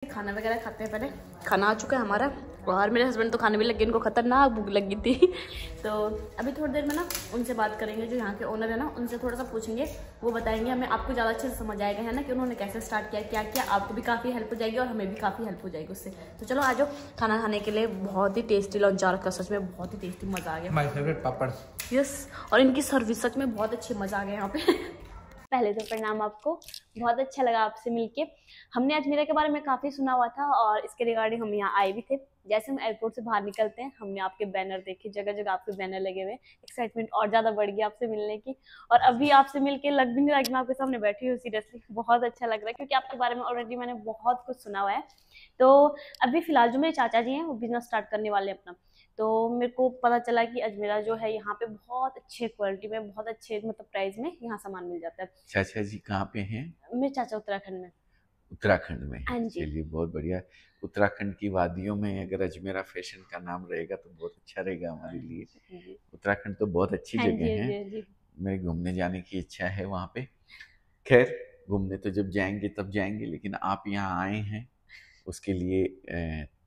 खाना वगैरह खाते हैं। पहले खाना आ चुका है हमारा और मेरे हस्बैंड तो खाने भी लग गए, इनको खतरनाक भूख लगी थी। तो अभी थोड़ी देर में ना उनसे बात करेंगे, जो यहाँ के ओनर है ना, उनसे थोड़ा सा पूछेंगे, वो बताएंगे हमें। आपको ज़्यादा अच्छे से समझ आएगा है ना कि उन्होंने कैसे स्टार्ट किया, क्या किया। आपको भी काफ़ी हेल्प हो जाएगी और हमें भी काफ़ी हेल्प हो जाएगी उससे। तो चलो आ जाओ खाना खाने के लिए। बहुत ही टेस्टी लंच आ रखा, सच में बहुत ही टेस्टी, मज़ा आ गया। My favourite papad. यस, और इनकी सर्विस सच में बहुत अच्छी, मज़ा आ गया यहाँ पे। पहले तो प्रणाम आपको, बहुत अच्छा लगा आपसे मिलके। हमने अजमेरा के बारे में काफ़ी सुना हुआ था और इसके रिगार्डिंग हम यहाँ आए भी थे। जैसे हम एयरपोर्ट से बाहर निकलते हैं, हमने आपके बैनर देखे, जगह जगह आपके बैनर लगे हुए। एक्साइटमेंट और ज़्यादा बढ़ गई आपसे मिलने की। और अभी आपसे मिलके लग भी नहीं रहा कि मैं आपके सामने बैठी हूँ। सीरियसली बहुत अच्छा लग रहा है, क्योंकि आपके बारे में ऑलरेडी मैंने बहुत कुछ सुना हुआ है। तो अभी फिलहाल जो मेरे चाचा जी हैं, वो बिजनेस स्टार्ट करने वाले हैं अपना। तो मेरे को पता चला कि अजमेरा जो है, यहाँ पे बहुत अच्छे क्वालिटी में, बहुत अच्छे मतलब प्राइस में यहाँ सामान मिल जाता है। चाचा जी कहाँ पे हैं? मेरे चाचा उत्तराखंड में। उत्तराखंड में हाँ हैं। जी। चलिए बहुत बढ़िया। उत्तराखंड की वादियों में अगर अजमेरा फैशन का नाम रहेगा तो बहुत अच्छा रहेगा हमारे लिए। जी। उत्तराखंड तो बहुत अच्छी हाँ जी, जगह हाँ है। जी, हाँ जी। मेरे घूमने जाने की इच्छा है वहाँ पे। खैर, घूमने तो जब जाएंगे तब जाएंगे, लेकिन आप यहाँ आए हैं उसके लिए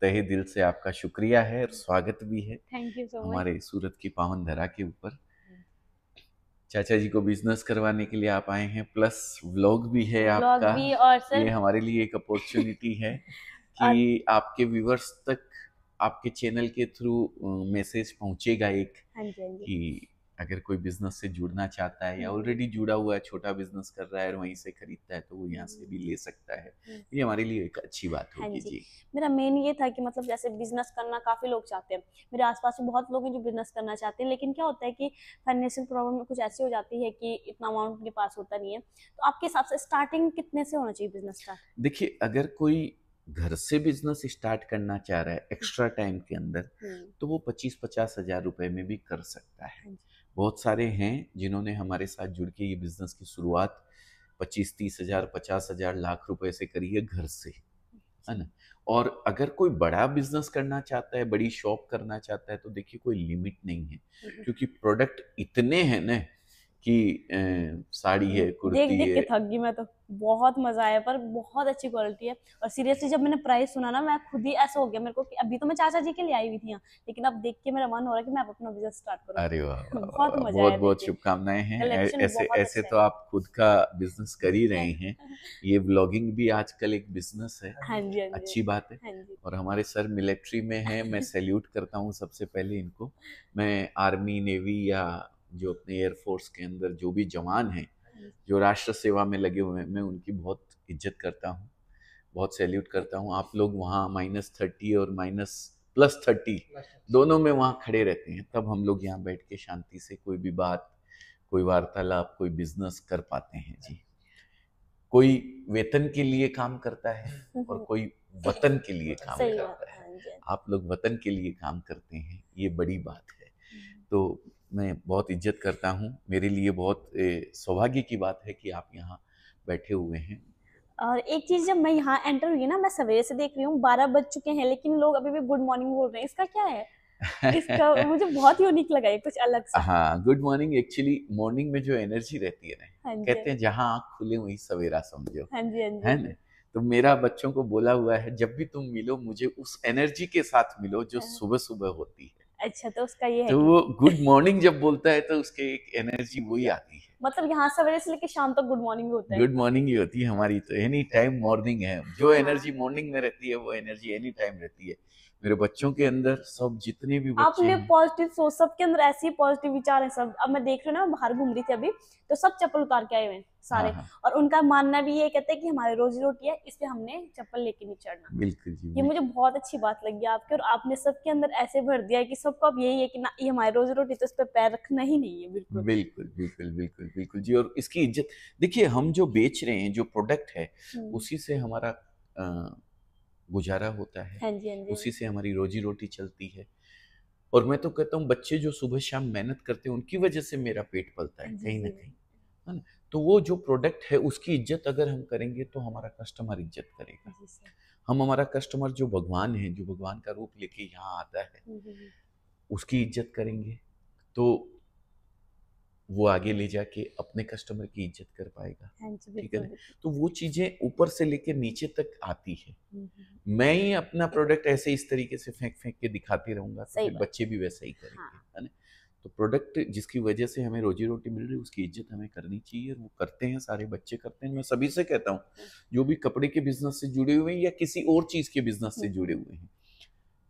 तहे दिल से आपका शुक्रिया है और स्वागत भी है थैंक यू सो मच। हमारे सूरत की पावन धरा के ऊपर। चाचा जी को बिजनेस करवाने के लिए आप आए हैं, प्लस व्लॉग भी है ब्लॉग आपका। भी, और सर ये हमारे लिए एक अपॉर्चुनिटी है कि और आपके व्यूवर्स तक आपके चैनल के थ्रू मैसेज पहुंचेगा एक, हाँ जी, हाँ जी। कि अगर कोई बिजनेस से जुड़ना चाहता है या ऑलरेडी जुड़ा हुआ है, छोटा बिजनेस कर रहा है और वहीं से खरीदता है, तो वो यहाँ से भी ले सकता है। ये हमारे लिए एक अच्छी बात हाँ होगी जी। जी। मेरा मेन ये था कि मतलब जैसे बिजनेस करना काफ़ी लोग चाहते हैं। मेरे आसपास में बहुत लोग हैं जो बिजनेस करना चाहते हैं, लेकिन क्या होता है कि फाइनेंशियल प्रॉब्लम कुछ ऐसी हो जाती है कि इतना अमाउंट उनके पास होता नहीं है। तो आपके हिसाब से स्टार्टिंग कितने से होना चाहिए बिजनेस स्टार्ट? देखिए, अगर कोई घर से बिजनेस स्टार्ट करना चाह रहा है एक्स्ट्रा टाइम के अंदर, तो वो 25-50 हजार रुपए में भी कर सकता है। हाँ जी। बहुत सारे हैं जिन्होंने हमारे साथ जुड़ के ये बिजनेस की शुरुआत 25-30 हजार, 50 हजार, लाख रुपए से करी है घर से, है ना। और अगर कोई बड़ा बिजनेस करना चाहता है, बड़ी शॉप करना चाहता है, तो देखिए कोई लिमिट नहीं है, क्योंकि प्रोडक्ट इतने हैं ना कि साड़ी है, देख कुर्ती देख के है। थक गई मैं तो। बहुत मजा आया, पर बहुत अच्छी क्वालिटी है। और सीरियसली जब मैंने प्राइस सुना ना, मैं खुद ही ऐसा हो गया मेरे को कि अभी तो मैं चाचा जी के लिए आई हुई थी यहाँ, लेकिन अब देख के मेरा मन हो रहा है कि मैं अपना बिजनेस स्टार्ट करूँ। अरे वाह वाह वाह बहुत वाह, मजा बहुत आया देख बहुत के। शुभकामनाएं हैं। कलेक्शन ऐसे बहुत ऐसे अच्छा तो आप खुद का बिजनेस कर ही रहे हैं। ये ब्लॉगिंग भी आजकल एक बिजनेस है। हाँ जी, हाँ जी, अच्छी बात है। हाँ जी। और हमारे सर मिलिट्री में हैं, मैं सैल्यूट करता हूँ सबसे पहले इनको। मैं आर्मी, नेवी या जो अपने एयरफोर्स के अंदर जो भी जवान हैं, जो राष्ट्र सेवा में लगे हुए हैं, मैं उनकी बहुत इज्जत करता हूँ, बहुत सैल्यूट करता हूँ। आप लोग वहाँ -30 और +30 दोनों में वहाँ खड़े रहते हैं, तब हम लोग यहाँ बैठ के शांति से कोई भी बात, कोई वार्तालाप, कोई बिजनेस कर पाते हैं जी। कोई वेतन के लिए काम करता है और कोई वतन के लिए काम सही बात करता है। है। हाँ जी। आप लोग वतन के लिए काम करते हैं, ये बड़ी बात है। तो मैं बहुत इज्जत करता हूँ। मेरे लिए बहुत सौभाग्य की बात है कि आप यहाँ बैठे हुए हैं। और एक चीज, जब मैं यहाँ एंटर हुई ना, मैं सवेरे से देख रही हूँ 12 बज चुके हैं, लेकिन लोग अभी भी गुड मॉर्निंग बोल रहे हैं। इसका क्या है? इसका मुझे बहुत यूनिक लगा, है कुछ अलग सा। हाँ, गुड मॉर्निंग। एक्चुअली मॉर्निंग में जो एनर्जी रहती है ना, हाँ जी, कहते हैं जहाँ आँख खुले वहीं सवेरा समझो, हाँ जी, हाँ जी, हाँ है ना। जी। तो मेरा बच्चों को बोला हुआ है, जब भी तुम मिलो मुझे उस एनर्जी के साथ मिलो जो हाँ। सुबह सुबह होती है। अच्छा, तो उसका ये है तो कि वो गुड मॉर्निंग जब बोलता है तो उसके एक एनर्जी वही आती है। मतलब यहाँ सवेरे से लेके शाम तक गुड मॉर्निंग होता है। गुड मॉर्निंग ही होती है हमारी, तो एनी टाइम मॉर्निंग है। जो एनर्जी हाँ। मॉर्निंग में रहती है वो एनर्जी एनी टाइम रहती है। मेरे बच्चों के अंदर, सब जितने भी बच्चे आपने हैं। पॉजिटिव सोच, सबके अंदर ऐसी पॉजिटिव विचार है सब। अब मैं देख रही हूँ ना, मैं बाहर घूम रही थी अभी, तो सब चप्पल उतार के आए हुए हैं हाँ सारे। हाँ, और उनका मानना भी ये कहते हैं कि हमारी रोजी रोटी है, इसलिए हमने चप्पल लेके नहीं चढ़ना। बिल्कुल जी, ये मुझे बिल्कुल बहुत अच्छी बात लगी आपके, और आपने सबके अंदर ऐसे भर दिया है कि सबको अब यही है कि ना, ये हमारी रोजी रोटी, तो इस पे पैर रखना ही नहीं है बिल्कुल। बिल्कुल बिल्कुल बिल्कुल बिल्कुल जी। और इसकी इज्जत देखिए, हम जो बेच रहे हैं, जो प्रोडक्ट है, उसी से हमारा गुजारा होता है, हाँ जी, हाँ जी। उसी से हमारी रोजी रोटी चलती है। और मैं तो कहता हूँ, बच्चे जो सुबह शाम मेहनत करते हैं उनकी वजह से मेरा पेट पलता है जी, कहीं ना जी। कहीं, है ना। तो वो जो प्रोडक्ट है उसकी इज्जत अगर हम करेंगे तो हमारा कस्टमर इज्जत करेगा। जी सर। हम, हमारा कस्टमर जो भगवान है, जो भगवान का रूप लेके यहाँ आता है, उसकी इज्जत करेंगे तो वो आगे ले जाके अपने कस्टमर की इज्जत कर पाएगा। हाँ जी, ठीक है बिल्कुल, ना? बिल्कुल। तो वो चीजें ऊपर से लेकर नीचे तक आती है। हम्म। मैं ही अपना प्रोडक्ट ऐसे इस तरीके से फेंक फेंक के दिखाते रहूंगा तो सही फिर बात बच्चे भी वैसा ही करेंगे, हाँ। है ना? तो प्रोडक्ट जिसकी वजह से हमें रोजी रोटी मिल रही है उसकी इज्जत हमें करनी चाहिए, और वो करते हैं, सारे बच्चे करते हैं। मैं सभी से कहता हूँ जो भी कपड़े के बिजनेस से जुड़े हुए हैं या किसी और चीज के बिजनेस से जुड़े हुए हैं,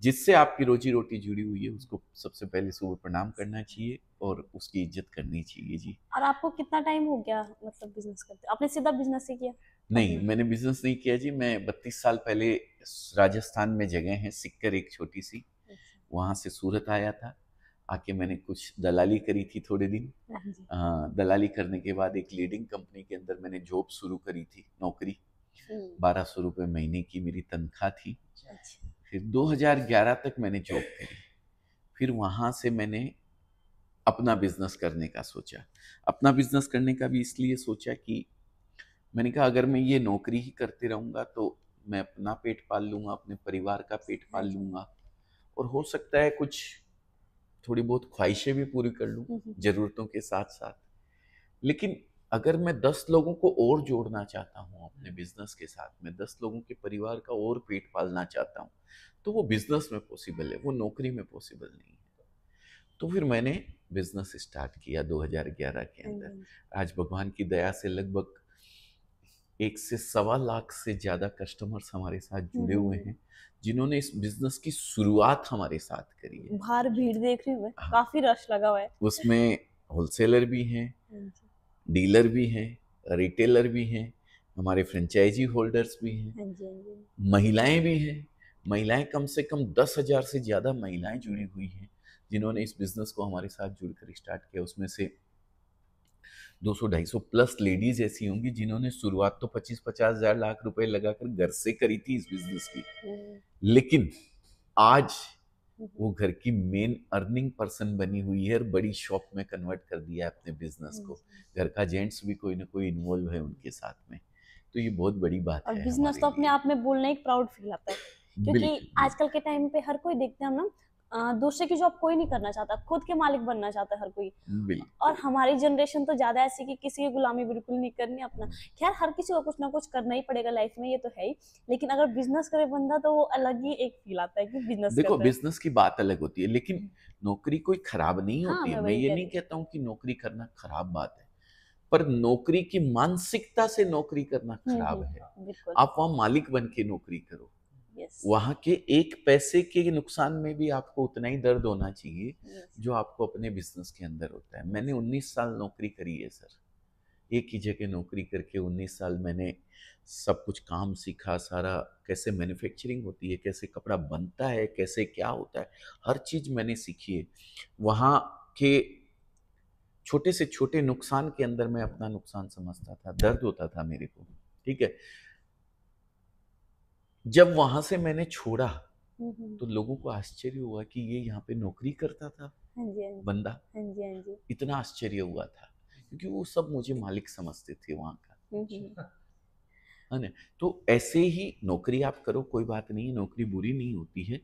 जिससे आपकी रोजी रोटी जुड़ी हुई है, उसको सबसे पहले सुबह प्रणाम करना चाहिए और उसकी इज्जत करनी चाहिए जी। और आपको कितना टाइम हो गया मतलब बिजनेस करते? आपने सीधा बिजनेस ही किया नहीं, अपना? मैंने बिजनेस नहीं किया जी। मैं 32 साल पहले राजस्थान में जगह है सिक्कर, एक छोटी सी, अच्छा। वहां से सूरत आया था। आके मैंने कुछ दलाली करी थी थोड़े दिन। हाँ जी। दलाली करने के बाद एक लीडिंग कंपनी के अंदर मैंने जॉब शुरू करी थी, नौकरी। हम्म। 1200 रुपये महीने की मेरी तनख्वाह थी। अच्छा। फिर 2011 तक मैंने जॉब करी। फिर वहां से मैंने अपना बिजनेस करने का सोचा। अपना बिजनेस करने का भी इसलिए सोचा कि मैंने कहा अगर मैं ये नौकरी ही करते रहूंगा तो मैं अपना पेट पाल लूंगा, अपने परिवार का पेट हाँ पाल जी। लूंगा, और हो सकता है कुछ थोड़ी बहुत ख्वाहिशें भी पूरी कर लूं जरूरतों के साथ साथ। लेकिन अगर मैं 10 लोगों को और जोड़ना चाहता हूँ अपने बिजनेस के साथ में, 10 लोगों के परिवार का और पेट पालना चाहता हूँ, तो वो बिजनेस में पॉसिबल है, वो नौकरी में पॉसिबल नहीं है। तो फिर मैंने बिजनेस स्टार्ट किया 2011 के हाँ अंदर। जी। आज भगवान की दया से लगभग 1 से 1.25 लाख से ज्यादा कस्टमर्स हमारे साथ जुड़े हुए हैं, जिन्होंने इस बिजनेस की शुरुआत हमारे साथ करी है। बाहर भीड़ देख रही हूँ मैं, हाँ, काफी रश लगा हुआ है। उसमें होलसेलर भी हैं, हाँ जी। डीलर भी हैं, रिटेलर भी हैं, हमारे फ्रेंचाइजी होल्डर्स भी हैं, हाँ जी। हाँ जी। महिलाएं भी हैं। महिलाएं कम से कम 10,000 से ज़्यादा महिलाएं जुड़ी हुई हैं, जिन्होंने इस बिजनेस को हमारे साथ जुड़कर स्टार्ट किया। उसमें से 200-250 प्लस लेडीज ऐसी होंगी जिन्होंने शुरुआत तो 25-50 हजार लाख रुपए लगाकर घर से करी थी इस बिजनेस की, लेकिन आज वो घर की मेन अर्निंग पर्सन बनी हुई है और बड़ी शॉप में कन्वर्ट कर दिया है अपने बिजनेस को। घर का जेंट्स भी कोई ना कोई इन्वॉल्व है उनके साथ में, तो ये बहुत बड़ी बात और है बिजनेस हमारे तो अपने लिए। आप में बोलना एक प्राउड फील आता है, क्योंकि बिल्कुल आजकल के टाइम पे हर कोई देखते हैं हम ना, दूसरे की जॉब कोई नहीं करना चाहता, खुद के मालिक बनना चाहता है हर कोई। बिल्कुल। और हमारी जनरेशन तो ज्यादा ऐसी कि किसी की गुलामी बिल्कुल नहीं करनी अपना। खैर हर किसी को कुछ ना कुछ करना ही पड़ेगा लाइफ में, ये तो है ही, लेकिन अगर बिजनेस करे बंदा तो वो अलग ही एक फील आता है कि बिजनेस कर देखो रहा है। बिजनेस की बात अलग होती है, लेकिन नौकरी कोई खराब नहीं हाँ, होती है। मैं मैं वही ये कह नहीं रही कहता हूँ कि नौकरी करना खराब बात है, पर नौकरी की मानसिकता से नौकरी करना हूँ। खराब है। बिल्कुल। आप वहां मालिक बन के नौकरी करो, यस। वहां के एक पैसे के नुकसान में भी आपको उतना ही दर्द होना चाहिए यस। जो आपको अपने बिजनेस के अंदर होता है। मैंने 19 साल नौकरी करी है सर, एक ही जगह नौकरी करके 19 साल मैंने सब कुछ काम सीखा सारा, कैसे मैन्युफैक्चरिंग होती है, कैसे कपड़ा बनता है, कैसे क्या होता है, हर चीज मैंने सीखी है। वहाँ के छोटे से छोटे नुकसान के अंदर मैं अपना नुकसान समझता था, दर्द होता था मेरे को। ठीक है, जब वहां से मैंने छोड़ा तो लोगों को आश्चर्य हुआ कि ये यहाँ पे नौकरी करता था हाँ जी। हाँ जी। बंदा। हाँ जी। हाँ जी। इतना आश्चर्य हुआ था क्योंकि वो सब मुझे मालिक समझते थे वहाँ का, है ना? तो ऐसे ही नौकरी आप करो, कोई बात नहीं है, नौकरी बुरी नहीं होती है।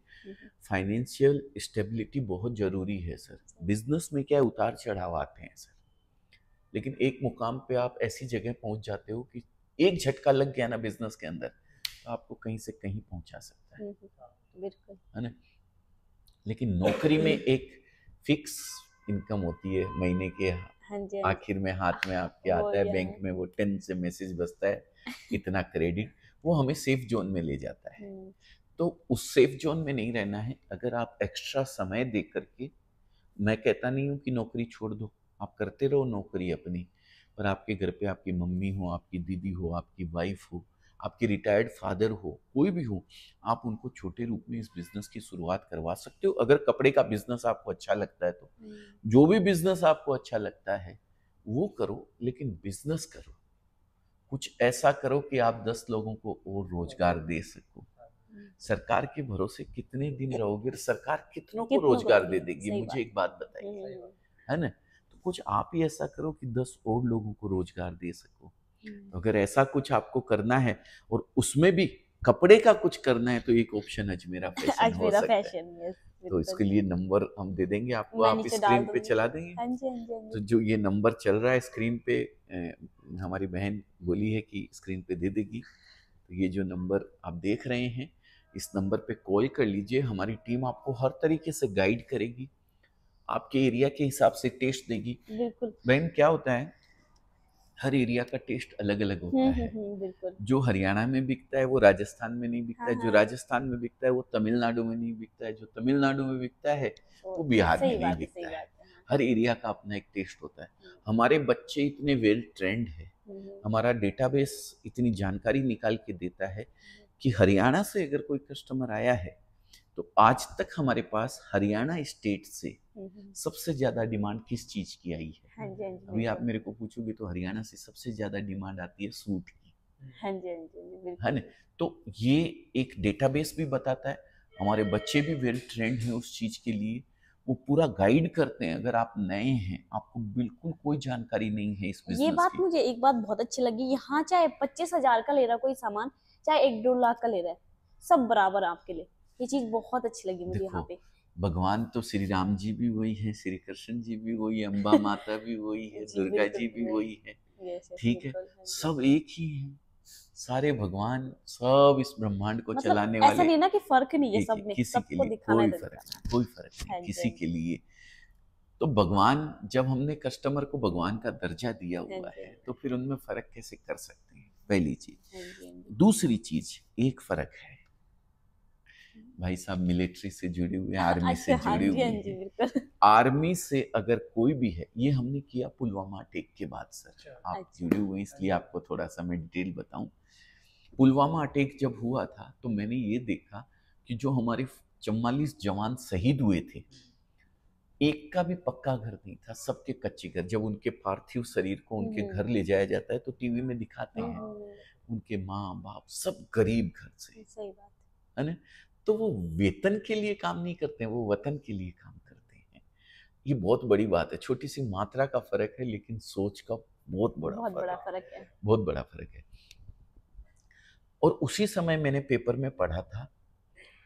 फाइनेंशियल स्टेबिलिटी बहुत जरूरी है सर। बिजनेस में क्या उतार चढ़ाव आते हैं सर, लेकिन एक मुकाम पे आप ऐसी जगह पहुंच जाते हो कि एक झटका लग गया ना बिजनेस के अंदर तो आपको कहीं से कहीं पहुंचा सकता है बिल्कुल। है ना? लेकिन नौकरी में एक फिक्स इनकम होती है महीने के हाँ जी। आखिर में, हाथ में आपके वो आता है, ये बैंक में वो 10 से मैसेज बजता है, इतना क्रेडिट, वो हमें सेफ जोन में ले जाता है। तो उस सेफ जोन में नहीं रहना है। अगर आप एक्स्ट्रा समय दे करके, मैं कहता नहीं हूँ कि नौकरी छोड़ दो, आप करते रहो नौकरी अपनी, पर आपके घर पे आपकी मम्मी हो, आपकी दीदी हो, आपकी वाइफ हो, आपके रिटायर्ड फादर हो, कोई भी हो, आप उनको छोटे रूप में इस बिजनेस की शुरुआत करवा सकते हो। अगर कपड़े का बिजनेस आपको अच्छा लगता है तो जो भी बिजनेस आपको अच्छा लगता है वो करो, लेकिन बिजनेस करो, कुछ ऐसा करो कि आप 10 लोगों को और रोजगार दे सको। सरकार के भरोसे कितने दिन रहोगे? सरकार कितनों को रोजगार दे देगी? मुझे एक बात बताइए, है ना? तो कुछ आप ही ऐसा करो कि 10 और लोगों को रोजगार दे सको। अगर ऐसा कुछ आपको करना है और उसमें भी कपड़े का कुछ करना है तो एक ऑप्शन अजमेरा फैशन आज हो मेरा सकता है। फैशन, यस तो इसके लिए नंबर हम दे देंगे आपको, मैं आप नीचे डाल स्क्रीन पे दूंगी। चला देंगे। हाँ जी, हाँ जी, हाँ तो जी। जो ये नंबर चल रहा है स्क्रीन पे, हमारी बहन बोली है कि स्क्रीन पे दे देगी। तो ये जो नंबर आप देख रहे हैं, इस नंबर पे कॉल कर लीजिए। हमारी टीम आपको हर तरीके से गाइड करेगी, आपके एरिया के हिसाब से टेस्ट देगी। बिल्कुल। बहन क्या होता है, हर एरिया का टेस्ट अलग अलग होता है। बिल्कुल। जो हरियाणा में बिकता है वो राजस्थान में नहीं बिकता हाँ, है, जो हाँ। राजस्थान में बिकता है वो तमिलनाडु में नहीं बिकता है, जो तमिलनाडु में बिकता है वो बिहार में सही नहीं बात है, सही बिकता है। बात है। हाँ। हर एरिया का अपना एक टेस्ट होता है। हमारे बच्चे इतने वेल ट्रेंड है, हमारा डेटाबेस इतनी जानकारी निकाल के देता है कि हरियाणा से अगर कोई कस्टमर आया है तो आज तक हमारे पास हरियाणा स्टेट से सबसे ज्यादा डिमांड किस चीज की आई है। हाँ जी, हाँ जी, अभी आप मेरे को पूछोगे तो हरियाणा से सबसे ज्यादा डिमांड आती है सूट की। हाँ जी, हाँ जी, बिल्कुल। है ना। तो ये एक डेटाबेस भी बताता है, हमारे बच्चे भी वेल ट्रेंड हैं उस चीज के लिए, वो पूरा गाइड करते हैं। अगर आप नए हैं, आपको बिल्कुल कोई जानकारी नहीं है इस ये बिजनेस बात की, मुझे एक बात बहुत अच्छी लगी, यहाँ चाहे 25,000 का ले रहा कोई सामान, चाहे 1-2 लाख का ले रहा है, सब बराबर है आपके लिए। ये चीज बहुत अच्छी लगी मुझे यहाँ देखो पे। भगवान तो श्री राम जी भी वही है, श्री कृष्ण जी भी वही है, अम्बा माता भी वही है, जी, दुर्गा बिल्कुल, जी भी बिल्कुल। वही है। यस, यस, ठीक है, बिल्कुल, हाँ जी। सब एक ही हैं, सारे भगवान, सब इस ब्रह्मांड को मतलब चलाने ऐसा वाले नहीं ना कि फर्क नहीं है एक सब है। में, किसी के सबको लिए दिखाना कोई है तो फर्क दिखाना। नहीं, कोई फर्क नहीं हाँ जी, किसी हाँ के जी। लिए। तो भगवान, जब हमने कस्टमर को भगवान का दर्जा दिया हाँ हुआ जी, है तो फिर उनमें फर्क कैसे कर सकते हैं, पहली चीज। हाँ जी, हाँ जी। दूसरी चीज, एक फर्क है, भाई साहब मिलिट्री से जुड़े हुए, आर्मी से अच्छा, हाँ जुड़े जी, हाँ हुए जी, हैं। बिल्कुल। आर्मी से अगर कोई भी है, ये हमने किया पुलवामा अटैक के बाद सर, आप अच्छा। जुड़े हुए हैं इसलिए आपको थोड़ा सा मैं डिटेल बताऊं। पुलवामा अटैक जब हुआ था तो मैंने ये देखा कि जो हमारे 44 जवान शहीद हुए थे, एक का भी पक्का घर नहीं था, सबके कच्चे घर। जब उनके पार्थिव शरीर को उनके घर ले जाया जाता है तो टीवी में दिखाते हैं उनके माँ बाप सब गरीब घर से, सही बात है ना। तो वो वेतन के लिए काम नहीं करते हैं, वो वतन के लिए काम करते हैं। ये बहुत बड़ी बात है, छोटी सी मात्रा का फर्क है लेकिन सोच का बहुत है, बड़ा बहुत फर्क बड़ा है, फर्क है। बहुत बड़ा फर्क है। और उसी समय मैंने पेपर में पढ़ा था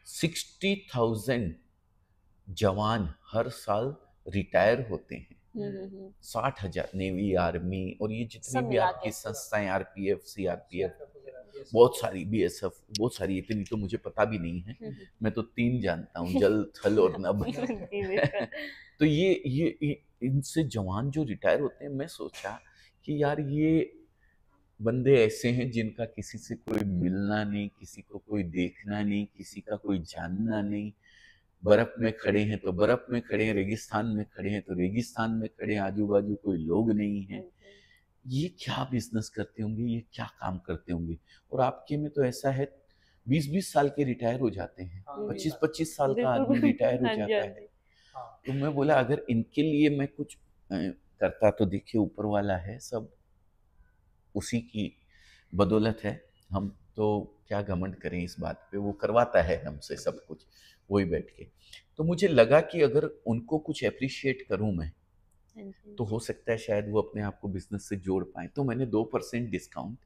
60,000 जवान हर साल रिटायर होते हैं। 60,000 नेवी, आर्मी और ये जितनी सब भी मिला आपकी के। संस्थाएं, आरपीएफ, सीआरपीएफ, बहुत सारी, बीएसएफ, बहुत सारी, इतनी तो मुझे पता भी नहीं है। मैं तो 3 जानता हूँ, जल थल और नभ। जी, बिल्कुल। तो ये इनसे जवान जो रिटायर होते हैं, मैं सोचा कि यार ये बंदे ऐसे हैं जिनका किसी से कोई मिलना नहीं, किसी को कोई देखना नहीं, किसी का कोई जानना नहीं। बर्फ में खड़े हैं तो बर्फ में खड़े हैं, रेगिस्तान में खड़े हैं तो रेगिस्तान में खड़े हैं, आजू बाजू कोई लोग नहीं है। ये क्या बिजनेस करते होंगे, ये क्या काम करते होंगे। और आपके में तो ऐसा है 20-20 साल के रिटायर हो जाते हैं, 25-25 साल का आदमी रिटायर हो हाँ जी, जाता हाँ है। जी। तो मैं बोला अगर इनके लिए मैं कुछ करता तो देखिए ऊपर वाला है, सब उसी की बदौलत है। हम तो क्या घमंड करें इस बात पे, वो करवाता है हमसे सब कुछ वही बैठ के। तो मुझे लगा कि अगर उनको कुछ अप्रिशिएट करूं मैं तो हो सकता है शायद वो अपने आप को बिजनेस से जोड़ पाए। तो मैंने 2% डिस्काउंट,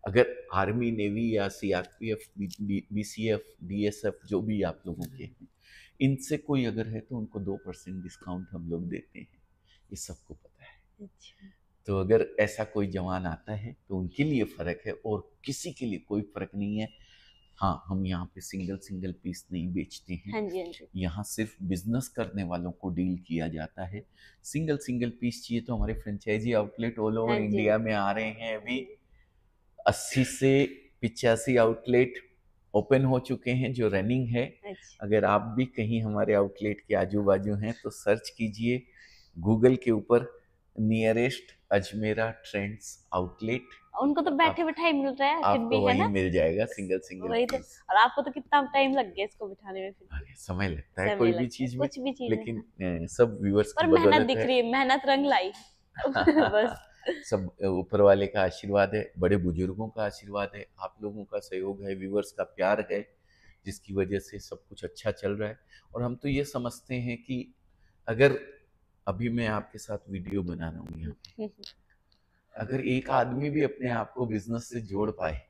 अगर आर्मी, नेवी या सीआरपीएफ, बीसीएफ, बीएसएफ जो भी आप लोगों के हैं, इनसे कोई अगर है तो उनको 2% डिस्काउंट हम लोग देते हैं, ये सबको पता है। तो अगर ऐसा कोई जवान आता है तो उनके लिए फ़र्क है और किसी के लिए कोई फ़र्क नहीं है। हाँ, हम यहाँ पे सिंगल पीस नहीं बेचते हैं। हाँ जी, हाँ जी। यहाँ सिर्फ बिजनेस करने वालों को डील किया जाता है। सिंगल पीस चाहिए तो हमारे फ्रेंचाइजी आउटलेट ऑल ओवर हाँ जी। इंडिया में आ रहे हैं। अभी 80 से 85 आउटलेट ओपन हो चुके हैं जो रनिंग है। अच्छा। अगर आप भी कहीं हमारे आउटलेट के आजू बाजू हैं तो सर्च कीजिए गूगल के ऊपर नियरेस्ट अजमेरा ट्रेंड्स आउटलेट, उनको तो बैठे बैठाए मिल रहा है फिर आपको भी, है वहीं ना। मिल जाएगा सिंगल वही तो। पीस। और आपको तो कितना टाइम लग गया इसको बिठाने में फिर भी। अरे समय लगता है समय कोई भी लगता है, चीज में, कुछ भी चीज लेकिन में। सब व्यूअर्स पर की मेहनत बदौलत दिख है। रही है, मेहनत रंग लाई। बस। सब ऊपर वाले का आशीर्वाद है, बड़े बुजुर्गों का आशीर्वाद है, आप लोगों का सहयोग है, व्यूअर्स का प्यार है, जिसकी वजह से सब कुछ अच्छा चल रहा है। और हम तो ये समझते हैं कि अगर अभी मैं आपके साथ वीडियो बना रहा हूँ यहाँ पे, अगर एक आदमी भी अपने आप को बिजनेस से जोड़ पाए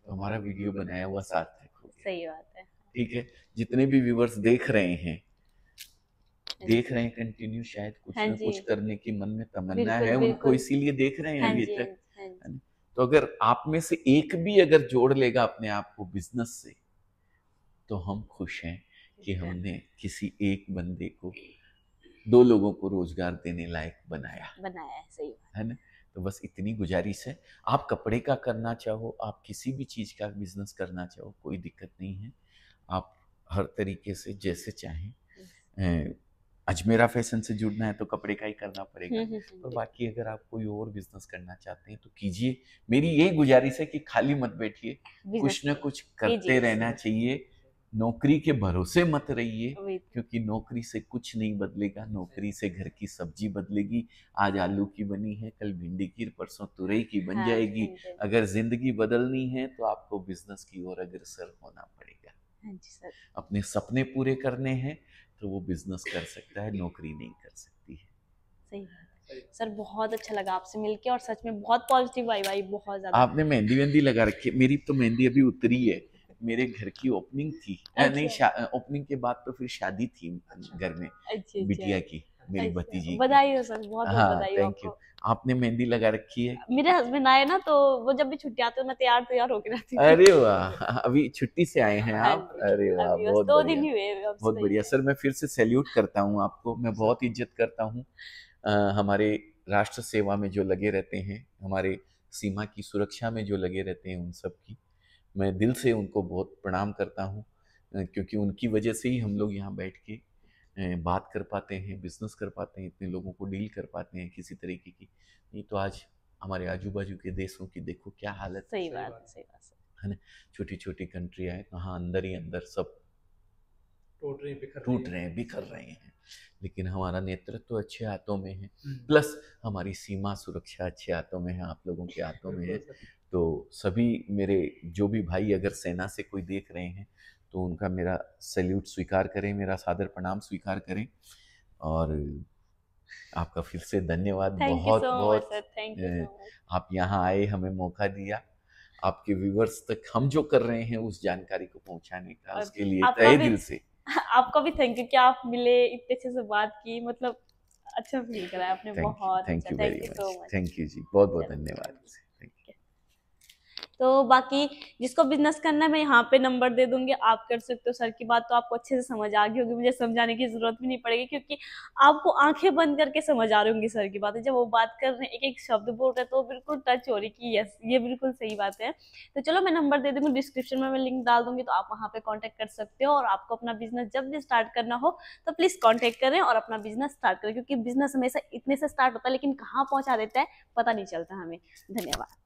तो हमारा वीडियो बनाया हुआ सार्थक हो गया। सही बात है। ठीक है, जितने भी व्यूवर्स देख रहे हैं कंटिन्यू, शायद कुछ हाँ ना जी, कुछ करने की मन में तमन्ना बिल्कुल है उनको, बिल्कुल। इसीलिए देख रहे हैं हाँ अभी जी, हाँ तक, जी, हाँ जी। है ना? तो अगर आप में से एक भी अगर जोड़ लेगा अपने आप को बिजनेस से, तो हम खुश हैं कि हमने किसी एक बंदे को, 2 लोगों को रोजगार देने लायक बनाया है, सही बात है ना। तो बस इतनी गुजारिश है, आप कपड़े का करना चाहो, आप किसी भी चीज का बिजनेस करना चाहो, कोई दिक्कत नहीं है। आप हर तरीके से जैसे चाहें, अजमेरा फैशन से जुड़ना है तो कपड़े का ही करना पड़ेगा, और बाकी अगर आप कोई और बिजनेस करना चाहते हैं तो कीजिए। मेरी यही गुजारिश है कि खाली मत बैठिए, कुछ ना कुछ करते रहना चाहिए। नौकरी के भरोसे मत रहिए, क्योंकि नौकरी से कुछ नहीं बदलेगा। नौकरी से घर की सब्जी बदलेगी, आज आलू की बनी है, कल भिंडी की, परसों तुरई की बन जाएगी। अगर जिंदगी बदलनी है तो आपको बिजनेस की ओर अग्रसर होना पड़ेगा। हाँ जी सर। अपने सपने पूरे करने हैं तो वो बिजनेस कर सकता है, नौकरी नहीं कर सकती है। सही बात है सर, बहुत अच्छा लगा आपसे मिलके, और सच में बहुत पॉजिटिव वाइब आई, बहुत ज्यादा। आपने मेहंदी वेहंदी लगा रखी है? मेरी तो मेहंदी अभी उतरी है, मेरे घर की ओपनिंग थी। नहीं, ओपनिंग के बाद तो फिर शादी थी घर में, बिटिया की, मेरी भतीजी की। बधाई हो सर, बहुत बहुत बधाई हो थैंक यू। आपने मेहंदी लगा रखी है? मेरे हस्बैंड आए ना, तो वो जब भी छुट्टी आते हैं मैं तैयार होके रहती हूँ। अरे वाह, अभी छुट्टी से आए हैं आप? अरे वाह, बहुत दो बढ़िया, दिन ही हुए, बहुत बढ़िया सर। मैं फिर से सैल्यूट करता हूँ आपको, मैं बहुत इज्जत करता हूँ हमारे राष्ट्र सेवा में जो लगे रहते हैं, हमारे सीमा की सुरक्षा में जो लगे रहते हैं, उन सब की मैं दिल से उनको बहुत प्रणाम करता हूँ, क्योंकि उनकी वजह से ही हम लोग यहाँ बैठ के बात कर पाते हैं, बिजनेस कर पाते हैं, इतने लोगों को डील कर पाते हैं किसी तरीके की। नहीं तो आज हमारे आजू बाजू के देशों की देखो क्या हालत है। सही बात है ना, छोटी छोटी कंट्रियाँ हैं, कहाँ अंदर ही अंदर सब टूट रहे हैं, बिखर रहे हैं। लेकिन हमारा नेतृत्व अच्छे हाथों में है, प्लस हमारी सीमा सुरक्षा अच्छे हाथों में है, आप लोगों के हाथों में है। तो सभी मेरे जो भी भाई अगर सेना से कोई देख रहे हैं तो उनका मेरा सैल्यूट स्वीकार करें, मेरा सादर प्रणाम स्वीकार करें। और आपका फिर से धन्यवाद, बहुत बहुत आप यहाँ आए, हमें मौका दिया, आपके व्यूवर्स तक हम जो कर रहे हैं उस जानकारी को पहुंचाने का, उसके लिए तहे दिल से आपका भी थैंक यू कि आप मिले, इतने अच्छे से बात की, मतलब अच्छा फील कराया आपने। बहुत thank you very much, thank you जी, बहुत बहुत धन्यवाद। तो बाकी जिसको बिजनेस करना है मैं यहाँ पे नंबर दे दूंगी, आप कर सकते हो। सर की बात तो आपको अच्छे से समझ आ गई होगी, मुझे समझाने की जरूरत भी नहीं पड़ेगी, क्योंकि आपको आंखें बंद करके समझ आ रही होंगी सर की बातें। जब वो बात कर रहे हैं, एक एक शब्द बोल रहे हैं, तो बिल्कुल टच हो रही कि यस, ये बिल्कुल सही बात है। तो चलो मैं नंबर दे दूंगी, डिस्क्रिप्शन में मैं लिंक डाल दूंगी, तो आप वहाँ पे कॉन्टेक्ट कर सकते हो। और आपको अपना बिजनेस जब भी स्टार्ट करना हो तो प्लीज कॉन्टेक्ट करें और अपना बिजनेस स्टार्ट करें, क्योंकि बिजनेस हमेशा इतने से स्टार्ट होता है, लेकिन कहाँ पहुंचा देता है पता नहीं चलता हमें। धन्यवाद।